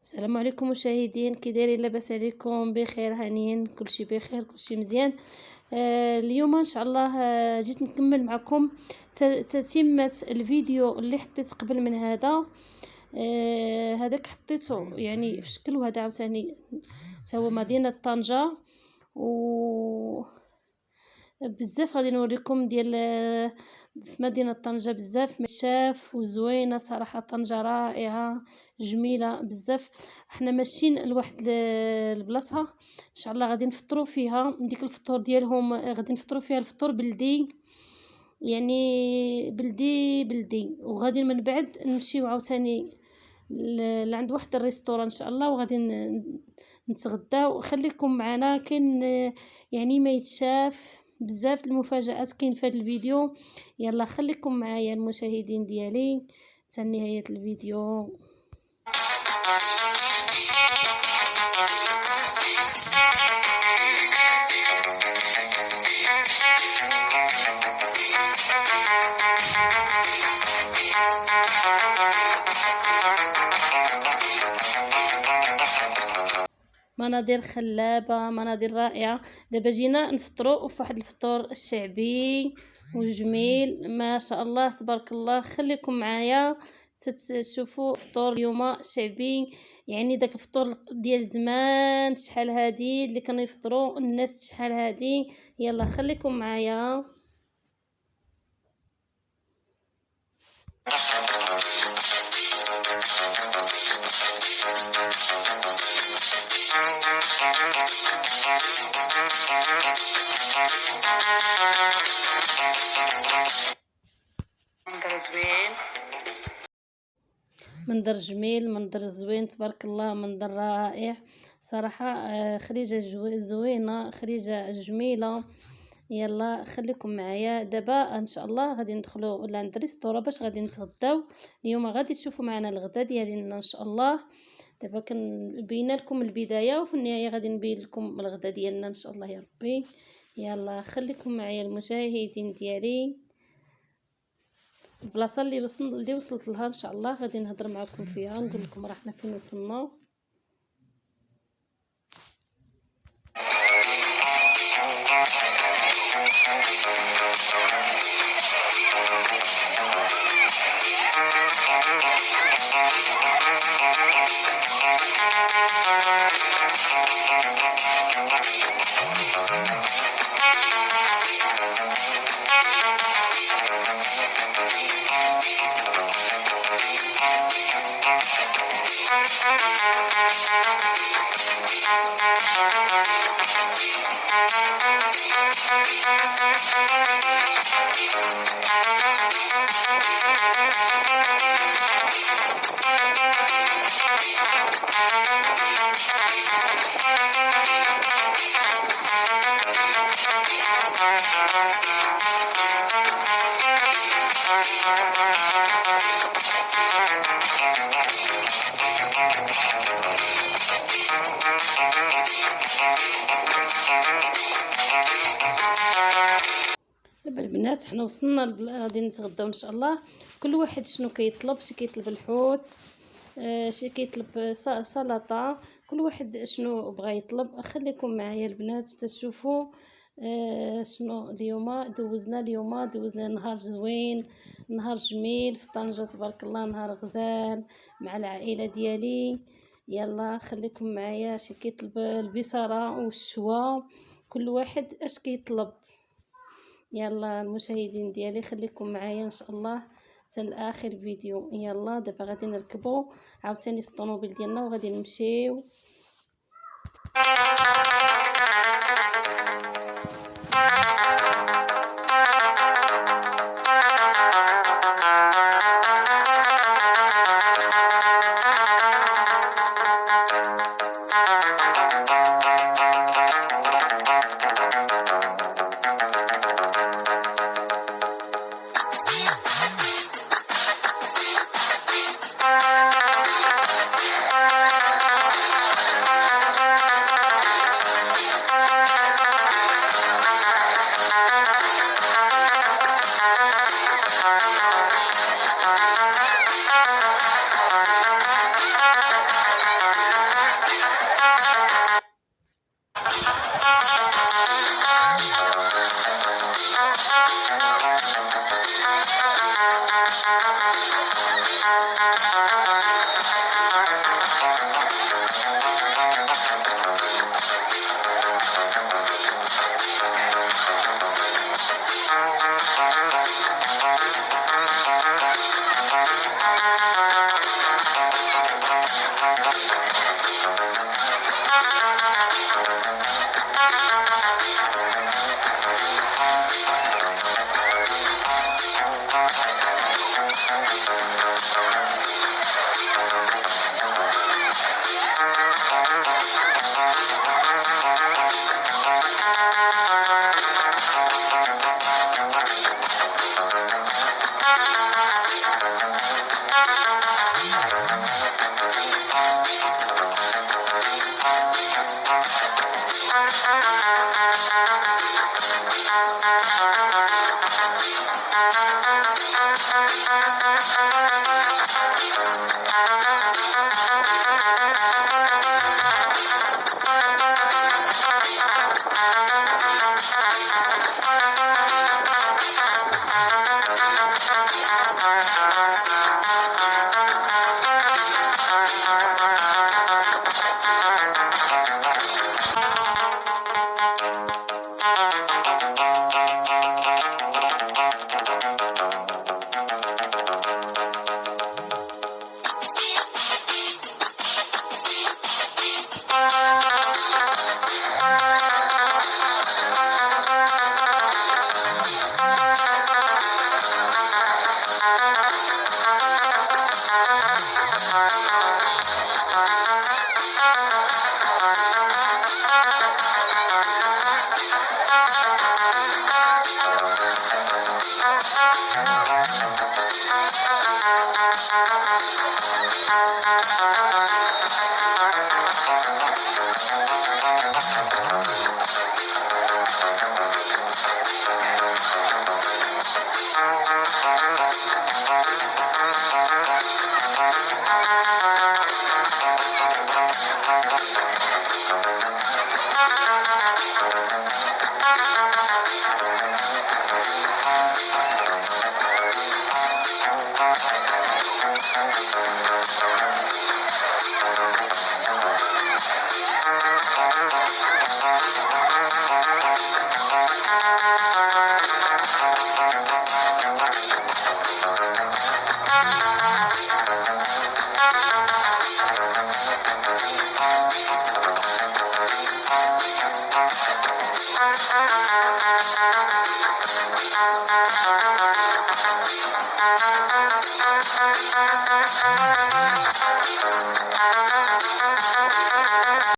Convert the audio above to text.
السلام عليكم مشاهدين، كي دايرين؟ لاباس عليكم؟ بخير؟ هانيين؟ كلشي بخير، كلشي مزيان. اليوم ان شاء الله جيت نكمل معكم تتمه الفيديو اللي حطيت قبل من هذا. هذاك حطيته يعني في شكل، وهذا عاوتاني هو مدينه طنجة. و بزاف غادي نوريكم ديال في مدينة طنجة، بزاف مشاف وزوينة صراحة. طنجة رائعة جميلة بزاف. احنا ماشيين لواحد البلاصة ان شاء الله غادي نفطروا فيها. ديك الفطور ديالهم غادي نفطروا فيها الفطور بلدي، يعني بلدي بلدي. وغادي من بعد نمشيو عاوتاني لعند واحد الريستوران ان شاء الله، وغادي نتغداو. خليكم معنا، كاين يعني ما يتشاف بزاف المفاجآت كاين في هذا الفيديو. يلا خليكم معايا المشاهدين ديالي حتى نهاية الفيديو. مناظر خلابة، مناظر رائعة. دابا جينا نفطروا في واحد الفطور الشعبي وجميل ما شاء الله تبارك الله. خليكم معايا تشوفوا فطور اليوم شعبي، يعني داك الفطور ديال زمان شحال هادي اللي كانوا يفطروا الناس شحال هادي. يلا خليكم معايا. منظر زوين، منظر جميل، منظر زوين تبارك الله، منظر رائع صراحة. خريجة زوينة، خريجة جميلة. يلا خليكم معايا. دابا ان شاء الله غادي ندخلوا لعند ريستورا باش غادي نتغداو. اليوم غادي تشوفوا معنا الغدا ديالنا ان شاء الله. دابا كنبين لكم البدايه، وفي النهايه غادي نبين لكم الغدا ديالنا ان شاء الله يا ربي. يلا خليكم معايا المشاهدين ديالي. البلاصه اللي وصلت لها ان شاء الله غادي نهضر معكم فيها، نقول لكم راه حنا فين وصلنا. دابا البنات حنا وصلنا غادي نتغداو ان شاء الله. كل واحد شنو كيطلب، شي كيطلب الحوت، شي كيطلب سلطه، كل واحد شنو بغى يطلب. خليكم معايا البنات تشوفوا شنو اليوم دوزنا نهار زوين، نهار جميل في طنجة تبارك الله، نهار غزال مع العائله ديالي. يلا خليكم معايا. شي كيطلب البصاره والشوا، كل واحد اش كيطلب. يلا المشاهدين ديالي خليكم معايا ان شاء الله حتى لاخر فيديو. يلا دابا غادي نركبوا عاوتاني في الطوموبيل ديالنا وغادي نمشيو.